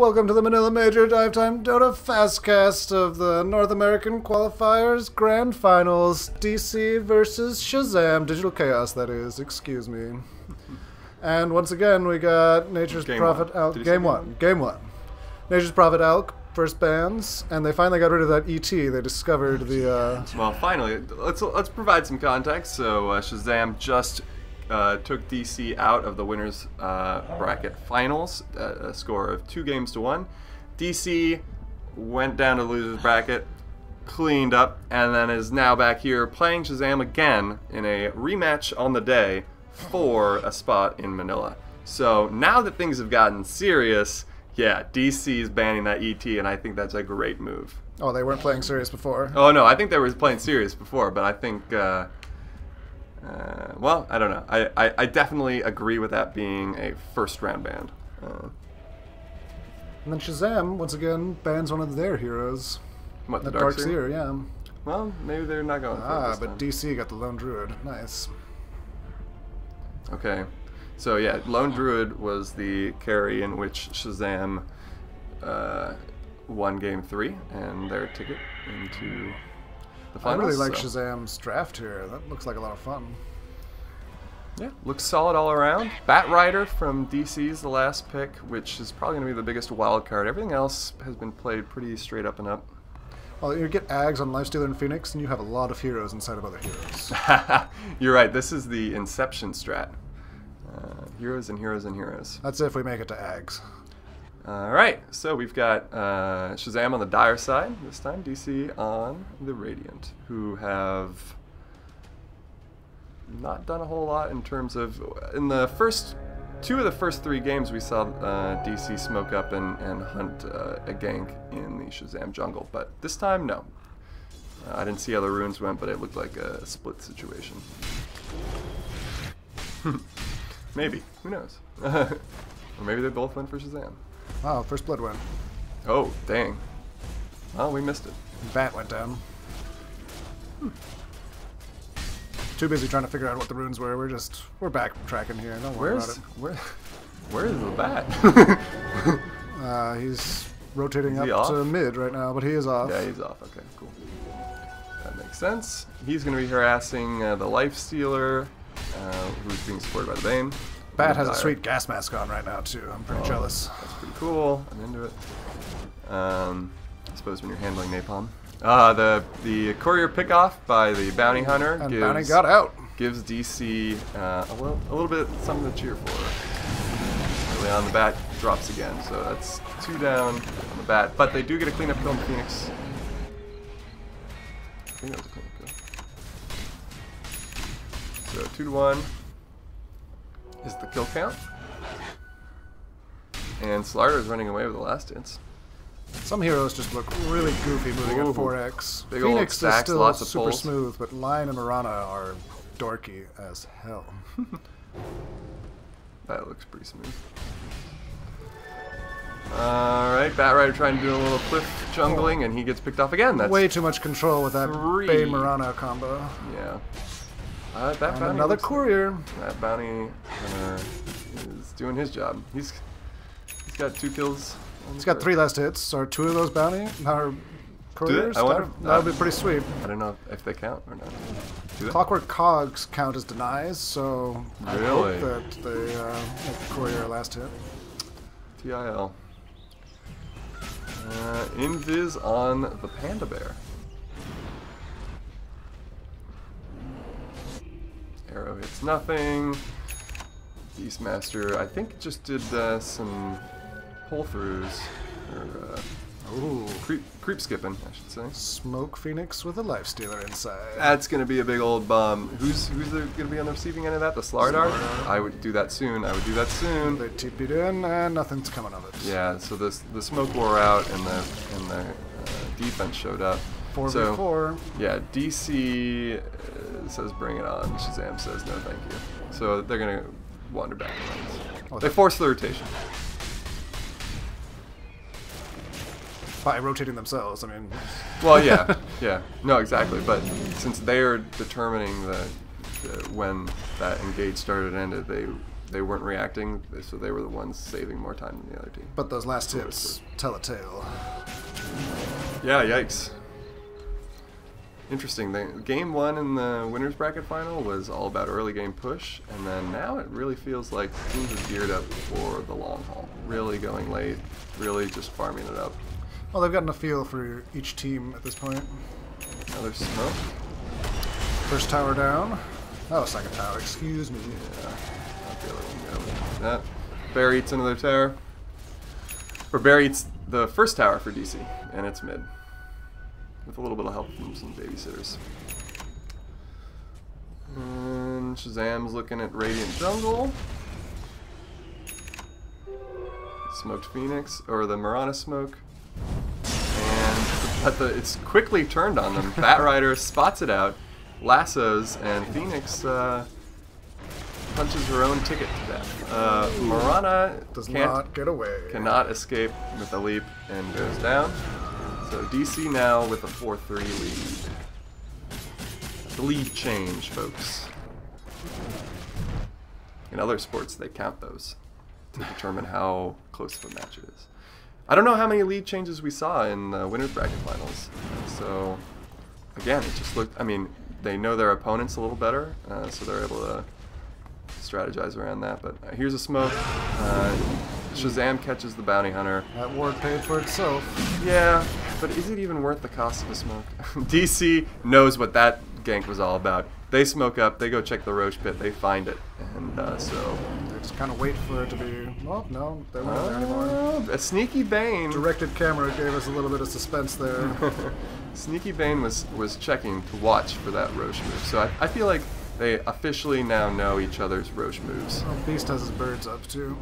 welcome to the Manila Major Dive Time Dota Fastcast of the North American Qualifiers Grand Finals, DC versus Shazam, Digital Chaos, that is, excuse me. And once again, we got Nature's Prophet Alk. Game one. Nature's Prophet Alk, first bans, and they finally got rid of that ET. They discovered the... Well, finally, let's provide some context. So Shazam just took DC out of the winners bracket finals at a score of 2-1. DC went down to the losers bracket, cleaned up, and then is now back here playing Shazam again in a rematch on the day for a spot in Manila. So now that things have gotten serious, yeah, DC is banning that ET, and I think that's a great move. Oh, they weren't playing serious before? Oh, no, I think they were playing serious before, but I think... well, I don't know. I definitely agree with that being a first-round ban. And then Shazam, once again, bans one of their heroes. What, the Darkseer? Yeah. Well, maybe they're not going for it this but time. DC got the Lone Druid. Nice. Okay. So, yeah, Lone Druid was the carry in which Shazam won Game 3 and their ticket into... I really like Shazam's draft here. That looks like a lot of fun. Yeah, looks solid all around. Bat Rider from DC is the last pick, which is probably going to be the biggest wild card. Everything else has been played pretty straight up and up. Well, you get Ags on Lifestealer and Phoenix, and you have a lot of heroes inside of other heroes. You're right. This is the Inception strat. Heroes and heroes and heroes. That's if we make it to Ags. Alright, so we've got Shazam on the Dire side, this time DC on the Radiant, who have not done a whole lot in terms of... In the first... 2 of the first 3 games we saw DC smoke up and hunt a gank in the Shazam jungle, but this time, no. I didn't see how the runes went, but it looked like a split situation. Maybe, who knows? Or maybe they both went for Shazam. Oh, first blood win. Oh, dang. Well, we missed it. Bat went down. Too busy trying to figure out what the runes were. We're backtracking here. Don't worry about it. Where is the bat? He's rotating up to mid right now, but he is off. Yeah, he's off. Okay, cool. That makes sense. He's going to be harassing the Lifestealer, who's being supported by the Bane. Bat has a sweet gas mask on right now, too. I'm pretty jealous. That's pretty cool. I'm into it. I suppose when you're handling napalm. The courier pickoff by the bounty hunter and bounty got out. Gives DC a little bit something to cheer for. Early on, the bat drops again, so that's 2 down on the bat. But they do get a cleanup kill on the Phoenix. I think that was a cleanup kill. So 2-1 is the kill count. And Slarder is running away with the last hits. Some heroes just look really goofy moving at 4x. Big Phoenix stacks, is still lots of super pulls. smooth, but Lion and Mirana are dorky as hell. That looks pretty smooth. Alright, Bat Rider trying to do a little cliff jungling, and he gets picked off again. That's way too much control with that Bane Mirana combo. Yeah. Another courier. That bounty is doing his job. He's got 2 kills. He's got 3 last hits. Are 2 of those bounty couriers? That would be pretty sweet. I don't know if they count or not. Clockwork Cogs count as denies, so I hope that they make the courier last hit. TIL. Invis on the Panda Bear. Arrow hits nothing. Beastmaster, I think, just did some pull-throughs, or creep skipping, I should say. Smoke Phoenix with a Lifestealer inside. That's going to be a big old bum. Who's going to be on the receiving end of that? The Slardar? I would do that soon. They TP'd in, and nothing's coming of it. Yeah, so the smoke wore out, and the defense showed up. 4v4. So, yeah, DC says bring it on. Shazam says no thank you. So they're going to wander back. They force the rotation. By rotating themselves, I mean... Well, yeah, yeah. No, exactly. But since they're determining when that engage started and ended, they weren't reacting, so they were the ones saving more time than the other team. But those last hits tell a tale. Yeah, yikes. Interesting. Game 1 in the winners bracket final was all about early game push, and then now it really feels like teams are geared up for the long haul. Really going late, really just farming it up. Well, they've gotten a feel for each team at this point. Another smoke. First tower down. Oh, second tower, excuse me. Yeah, not the other one go. That. Bear eats another tower. Or Bear eats the first tower for DC, and it's mid. With a little bit of help from some babysitters. And Shazam's looking at Radiant Jungle. Smoked Phoenix, or the Mirana smoke. But it's quickly turned on them. Batrider spots it out, lassos, and Phoenix punches her own ticket to death. Mirana does not get away. Cannot escape with a leap and goes down. So DC now with a 4-3 lead. The lead change, folks. In other sports, they count those to determine how close of a match it is. I don't know how many lead changes we saw in the winners bracket finals. So, again, it just looked, I mean, they know their opponents a little better, so they're able to strategize around that. But here's a smoke. Shazam catches the bounty hunter. That ward paid for itself. Yeah, but is it even worth the cost of a smoke? DC knows what that gank was all about. They smoke up, they go check the Roche pit, they find it, and so... They just kind of wait for it to be... Well, no, they weren't there anymore. A sneaky Bane... Directed camera gave us a little bit of suspense there. Sneaky Bane was checking to watch for that Roche move, so I feel like they officially now know each other's Roche moves. Well, Beast has his birds up, too.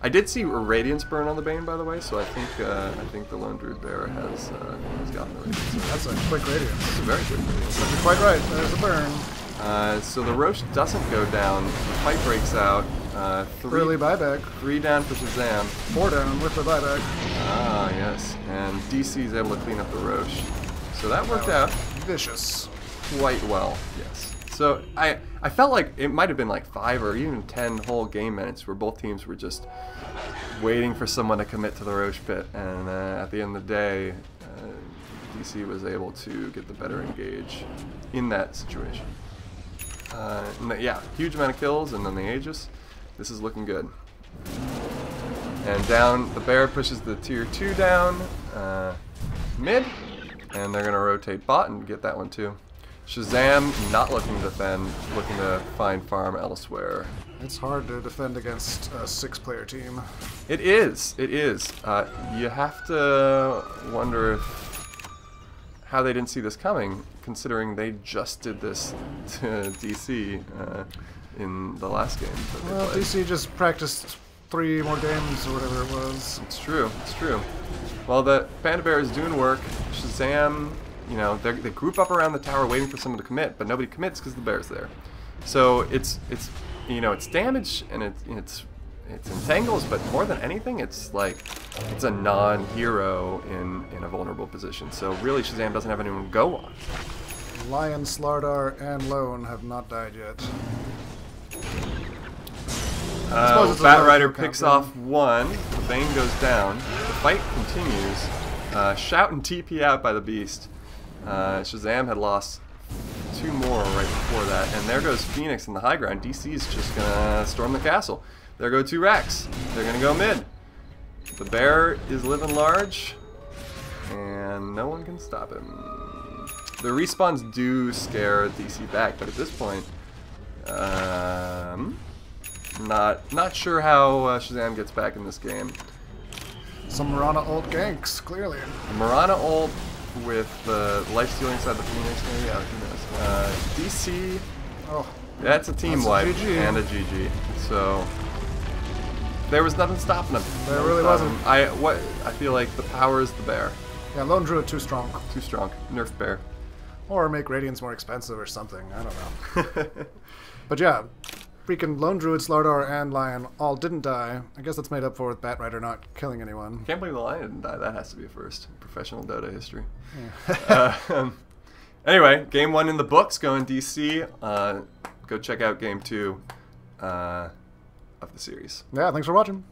I did see a Radiance burn on the Bane, by the way, so I think the Lone Druid Bear has gotten the Radiance. That's a quick Radiance. It's a very quick Radiance. You're quite right. There's a burn. So the Roche doesn't go down. The fight breaks out. Early buyback. 3 down for Shazam. 4 down with the buyback. Ah, yes. And DC is able to clean up the Roche. So that worked out Vicious. quite well, yes. So I felt like it might have been like 5 or even 10 whole game minutes where both teams were just waiting for someone to commit to the Roche pit, and at the end of the day, DC was able to get the better engage in that situation. Yeah, huge amount of kills, and then the Aegis. This is looking good. And down, the Bear pushes the tier 2 down mid, and they're going to rotate bot and get that one too. Shazam not looking to defend, looking to find farm elsewhere. It's hard to defend against a 6-player team. It is. It is. You have to wonder how they didn't see this coming, considering they just did this to DC in the last game that they Well, played. DC just practiced 3 more games or whatever it was. It's true. It's true. Well, the Panda Bear is doing work. Shazam, you know, they group up around the tower waiting for someone to commit, but nobody commits because the Bear's there. So it's you know, it's damage and it's entangles, but more than anything, it's like it's a non-hero in a vulnerable position. So really, Shazam doesn't have anyone to go on. Lion, Slardar, and Lone have not died yet. Batrider picks off 1. The Bane goes down. The fight continues. Shout and TP out by the Beast. Shazam had lost 2 more right before that, and there goes Phoenix in the high ground. DC's just gonna storm the castle. There go 2 Racks. They're gonna go mid. The Bear is living large, and no one can stop him. The respawns do scare DC back, but at this point, not sure how Shazam gets back in this game. Some Mirana ult ganks, clearly. Mirana ult with the life stealing side of the Phoenix, maybe? Yeah, who knows? DC, Oh, that's a team wipe GG. and a GG. So there was nothing stopping him. There really wasn't. I feel like the power is the Bear. yeah, Lone Druid too strong. Too strong. Nerf Bear. Or make Radiance more expensive or something. I don't know. But yeah, freaking Lone Druid, Slardar, and Lion all didn't die. I guess that's made up for with Batrider not killing anyone. Can't believe the Lion didn't die. That has to be a first in professional Dota history. Yeah. Anyway, game 1 in the books, going DC. Go check out game 2. of the series. Yeah, thanks for watching.